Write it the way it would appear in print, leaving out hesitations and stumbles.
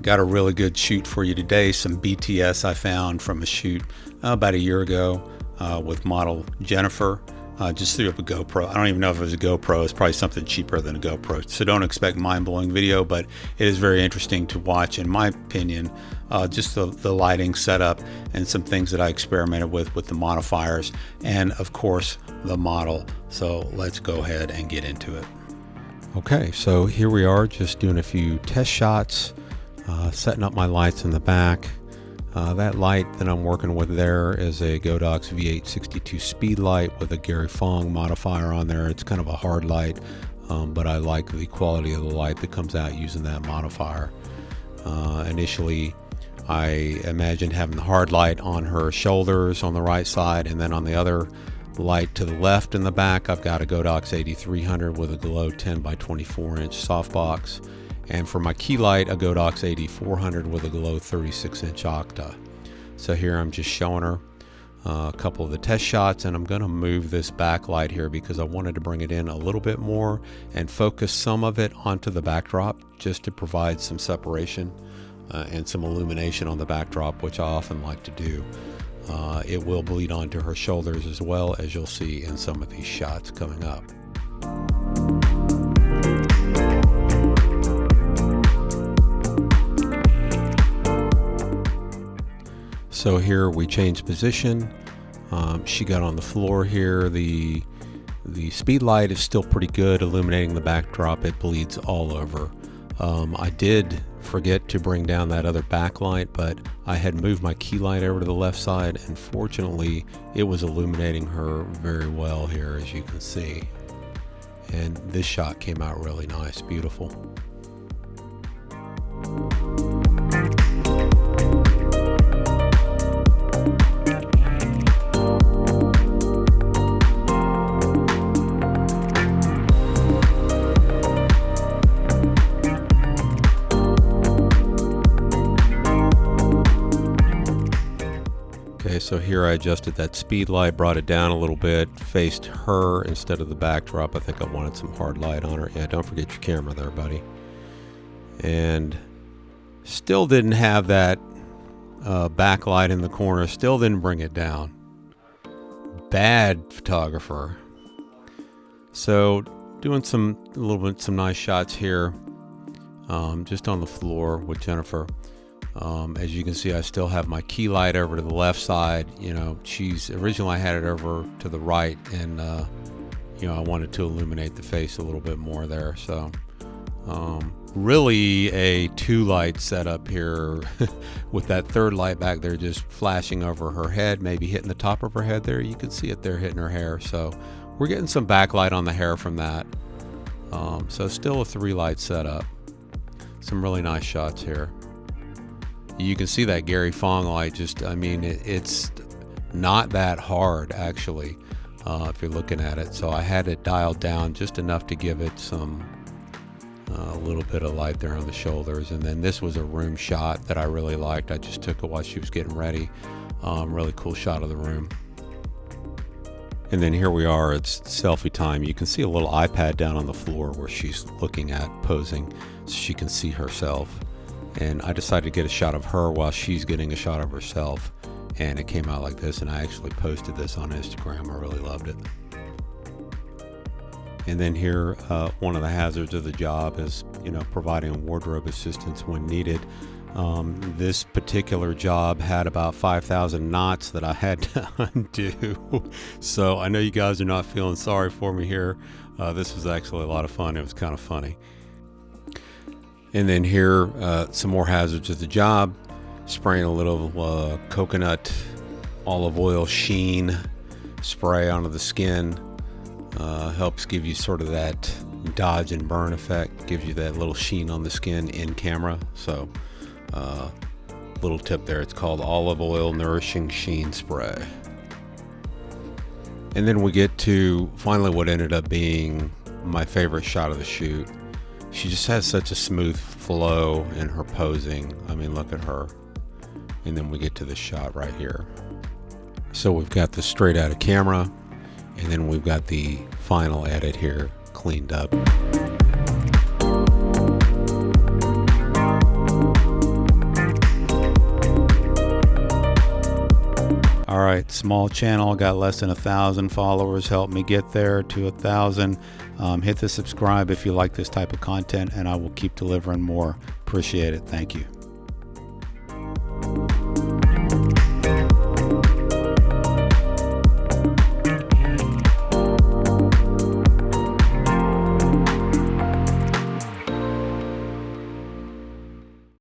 got a really good shoot for you today. Some BTS I found from a shoot about a year ago with model Jennifer. Just threw up a GoPro. I don't even know if it was a GoPro. It's probably something cheaper than a GoPro. So don't expect mind-blowing video, but it is very interesting to watch, in my opinion. Just the lighting setup and some things that I experimented with the modifiers, and of course the model. So let's go ahead and get into it. Okay, so here we are, just doing a few test shots, setting up my lights in the back. That light that I'm working with there is a Godox V862 speedlight with a Gary Fong modifier on there. It's kind of a hard light, but I like the quality of the light that comes out using that modifier. Initially, I imagined having the hard light on her shoulders on the right side, and then on the other light to the left in the back, I've got a Godox 8300 with a glow 10 by 24 inch softbox. And for my key light, a Godox 8400 with a glow 36 inch Octa. So here I'm just showing her a couple of the test shots, and I'm going to move this backlight here because I wanted to bring it in a little bit more and focus some of it onto the backdrop just to provide some separation and some illumination on the backdrop, which I often like to do. It will bleed onto her shoulders as well, as you'll see in some of these shots coming up. So here we changed position. She got on the floor here. The speed light is still pretty good illuminating the backdrop. It bleeds all over. I did forget to bring down that other backlight, but I had moved my key light over to the left side, and fortunately it was illuminating her very well here, as you can see. And this shot came out really nice, beautiful. So here I adjusted that speed light, brought it down a little bit, faced her instead of the backdrop. I think I wanted some hard light on her. Yeah, don't forget your camera there, buddy. And still didn't have that backlight in the corner, still didn't bring it down. Bad photographer. So doing some nice shots here, just on the floor with Jennifer. As you can see, I still have my key light over to the left side. You know, originally I had it over to the right, and you know, I wanted to illuminate the face a little bit more there. So really a two light setup here with that third light back there just flashing over her head, maybe hitting the top of her head there. You can see it there hitting her hair. So we're getting some backlight on the hair from that. So still a three light setup. Some really nice shots here. You can see that Gary Fong light, it's not that hard actually, if you're looking at it. So I had it dialed down just enough to give it some a little bit of light there on the shoulders. And then this was a room shot that I really liked. I just took it while she was getting ready. Really cool shot of the room. And then here we are, it's selfie time. You can see a little iPad down on the floor where she's looking at posing so she can see herself. And I decided to get a shot of her while she's getting a shot of herself, and it came out like this, and I actually posted this on Instagram. I really loved it. And then here, one of the hazards of the job is, you know, providing wardrobe assistance when needed. This particular job had about 5,000 knots that I had to undo. So I know you guys are not feeling sorry for me here. This was actually a lot of fun. It was kind of funny. And then here, some more hazards of the job. Spraying a little coconut olive oil sheen spray onto the skin. Helps give you sort of that dodge and burn effect. Gives you that little sheen on the skin in camera. So, little tip there. It's called Olive Oil Nourishing Sheen Spray. And then we get to finally what ended up being my favorite shot of the shoot. She just has such a smooth flow in her posing. I mean, look at her. And then we get to the shot right here. So we've got the straight out of camera, and then we've got the final edit here cleaned up. All right, small channel, got less than 1,000 followers. Help me get there to 1,000. Hit the subscribe if you like this type of content, and I will keep delivering more. Appreciate it. Thank you.